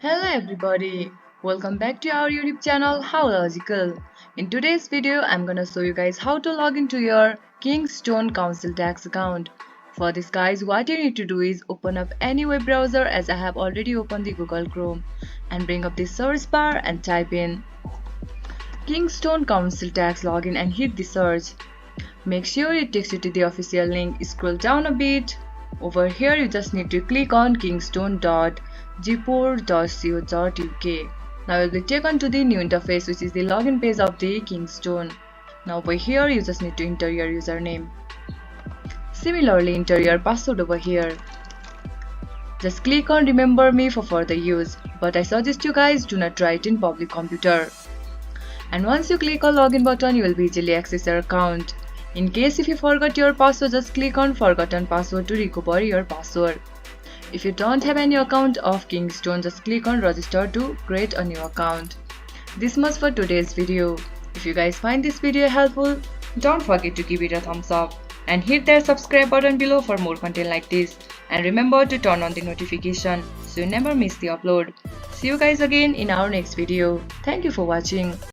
Hello everybody, welcome back to our YouTube channel How Logical. In today's video, I'm gonna show you guys how to log into your Kingston Council Tax account. For this guys, what you need to do is open up any web browser as I have already opened the Google Chrome and bring up the search bar and type in Kingston Council Tax login and hit the search. Make sure it takes you to the official link. Scroll down a bit. Over here you just need to click on kingston.gport.co.uk. Now you'll be taken to the new interface, which is the login page of the Kingston. Now over here you just need to enter your username. Similarly, enter your password over here. Just click on remember me for further use, but I suggest you guys do not try it in public computer. And once you click on login button, you will be easily access your account. In case if you forgot your password, just click on forgotten password to recover your password. If you don't have any account of Kingston, just click on register to create a new account. This much for today's video. If you guys find this video helpful, don't forget to give it a thumbs up and hit that subscribe button below for more content like this. And remember to turn on the notification so you never miss the upload. See you guys again in our next video. Thank you for watching.